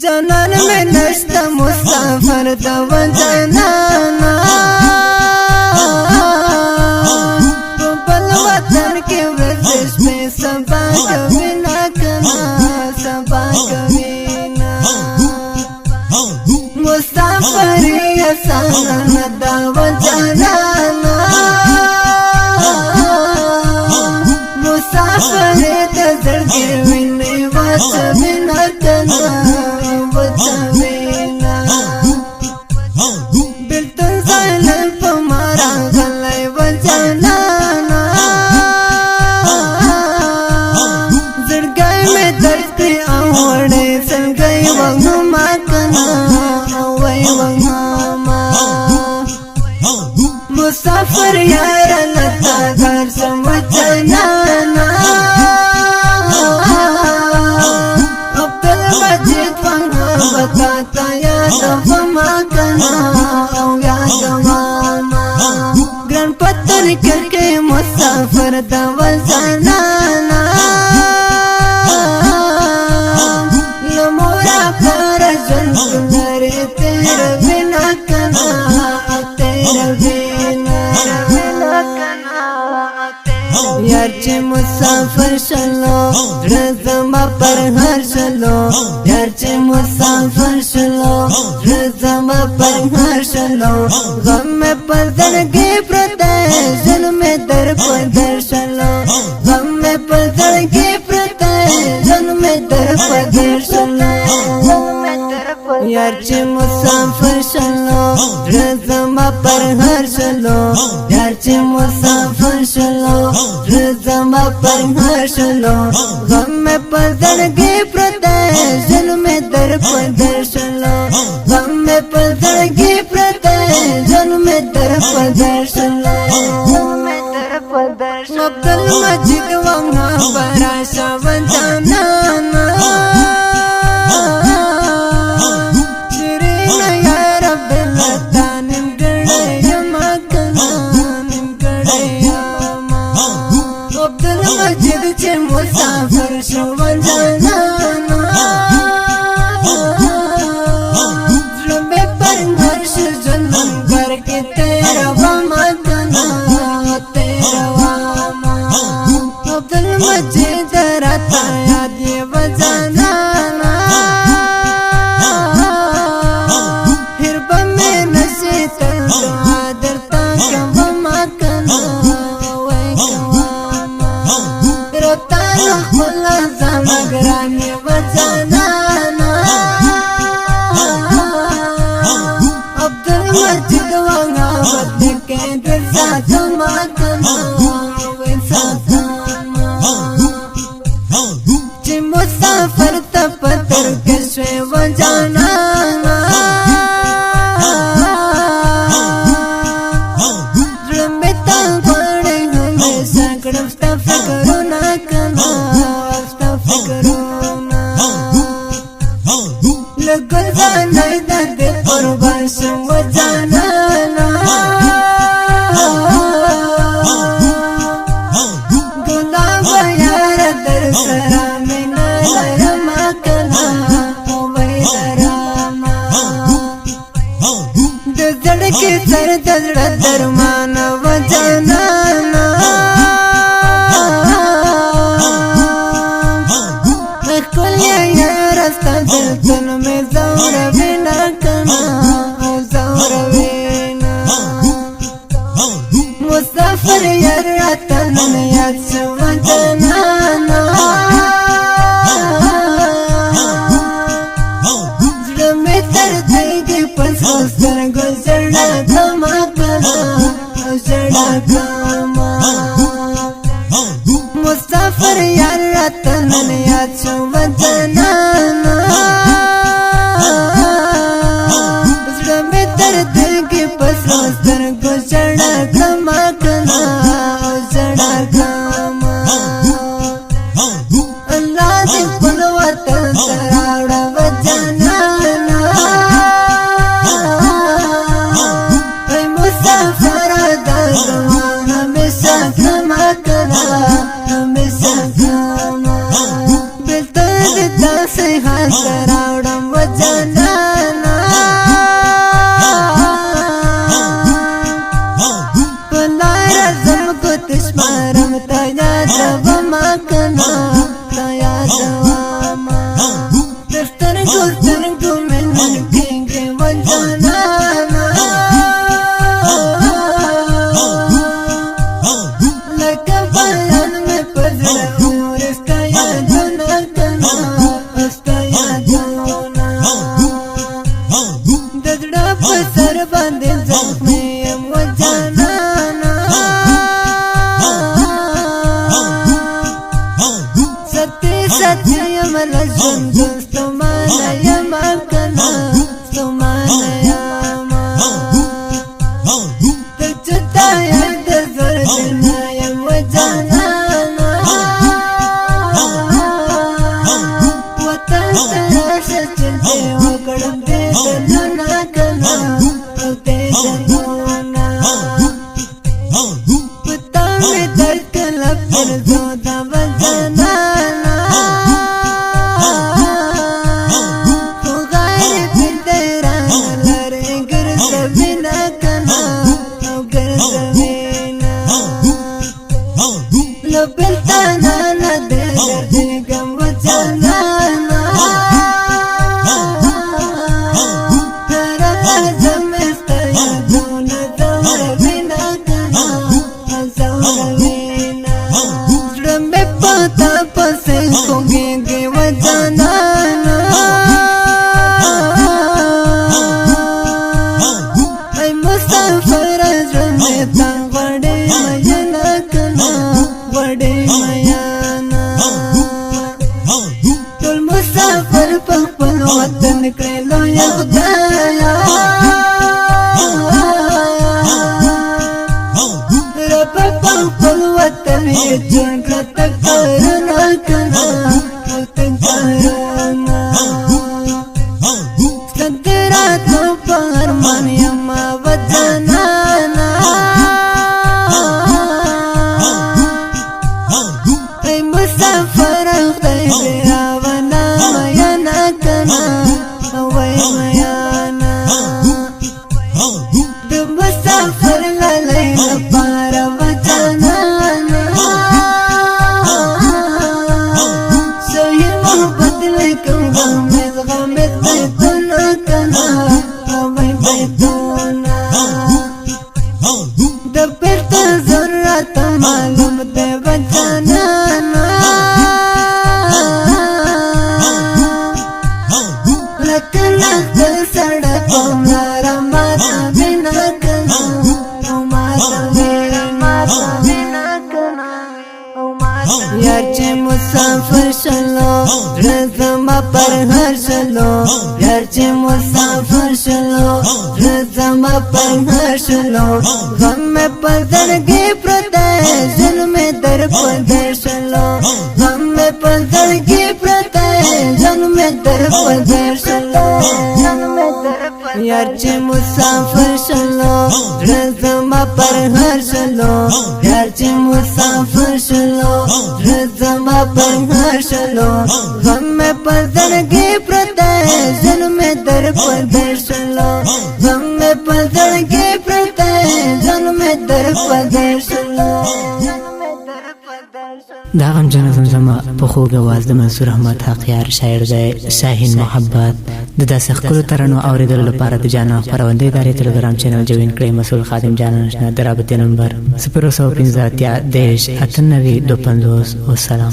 جانان میں نشتا مسافر دو جانانا بل وطن کی ورزش پہ سبا کبھی نہ کنا سبا کبھی نہ مسافری آسانا دو جانانا مسافری تزرگی وینی واس بنا کنا بلتن زائلن پمارا غلائی وجانانا زرگائی میں درستی آوڑے سنگائی وغما کنا آوائی وغما مسافر یار لتا گھر سمجھنانا بتاتا یاد وما کنا او یاد وما گران پتر کر کے مسافر دو زنانا لمورا پار جن کنر تیر بنا کنا تیر بنا کنا یار چه مسافر شلو رزما پر هر شلو یار چه مسافر شلو رزما پر هر شلو غم میں پزڑگی پرتے ظلم در پدر شلو غم میں پزڑگی پرتے ظلم در پدر شلو یار چه مسافر شلو رزما پر هر شلو یار چه مسافر شلو رزما پر هر شلو غم میں پزڑگی پرتے ظلم در پدر شلو غم میں پزڑگی پرتے ظلم در پدر شلو عبدال مجید وما براشا وجانانا شیرین یا رب لتا نمگڑے یما کنا نمگڑے یما عبدال مجید چه مسافر شو وجانانا زلبے پر نرش جنم گر کے تیرا وما کنا تیرا وما عبدال مجید رتا یاد یہ وجانانا ہربا میں نشیتا دعا درتا کا وما کنا وی کواما روتا نخلا زمگرانی وجانانا عبدال مجید وغا بدکے در ساتھ ماتنا وی ساتھاما چی مسافر تپتر کشوے وجانانا رمیتا پڑے ہمیں سکڑفتا فکرونا کنا افتا فکرونا لگل زانائی دا دے قربان شم وجانانا گلاب یار در سرامینا لرما کنا وی لرما دزڑ کے سر دزڑ درمان وجانانا اخوالیا یار استا دلتن میں زور بنا کنا زور بنا مسافر یار راتن یاد شو وجانانا زڑ میں تردائی دی پس خوستر گزرنا کما کنا زڑا کنا سترګو سترګو مې نن کېږي و جانانه لکه بیان مې په زړه اور ستا یادونه کنا ستا یادونه د زړه په سر باندې زخمي یم و جانانه ستی ستی یم له ژوند ستومانه یم کنا ستومانه یم تر چې تا یاد د زړه دلنا یم و جانانه وطن ته راشه چې دې وکړم دې دلونه کنا او دې دلونه په تا مې درد کله پرځو دا و جانانه خو غیر پرده رانه لرې ګرځوینه کنا او ګرځوینه له بېلتانه نه دې دردېږم و جانانه هره لحظه مې ستا یادونه ځوروینه کنا ځوروینه زړه مې په تا پسې خوږېږي و جانانه ای مسافر زړه مې تا غواړې میینه کنا غواړې میینه ټول مسافر په خپل وطن کړې لویه خدایه رب په خپل وطن یې جوړ کړه تکرونه کنا او تکرونه ستراتو په ارمان یم و جانانه ای مسافر خدای دې راونه میینه کنا وای میینه د مسافر لالی لپاره و جانانه صحیح محبت لیکم غمیز غمیز بیتونه کنا وای بیتونه د بیرته ضرورت معلوم دی و جانانه لکه لخت سړک لاره ماته وینه کنا او ماته وینه کنا یار چې مسافر شلو زړه زما پر هر شلو یار چې مسافر شلو زړه زما پر هر شلو غم مې په زړګي پرته ژوند مې در په در شلو غم مې په زړګي پرته ژوند مې در په در شلو یار چې مسافر شلو زړه زما پر هر شلو یار چې مسافر شلو زړه زما پر هر شلو غم مې په زړګي پرته ژوند مې در په در شلو غم مې په زړګي پرته ژوند مې در په در شلو دا غمجنه زمزمه په خوږ اواز د منصور احمد حقیار شاعر دی شاهین محبت د داسې ښکلو ترانو اورېدلو لپاره د جانا خپرونده ادارې ټلګرام چینل جوین کړئ. مسؤل خادم جانا نشنه د رابطې نمبر 015 30 98 92 50. والسلام.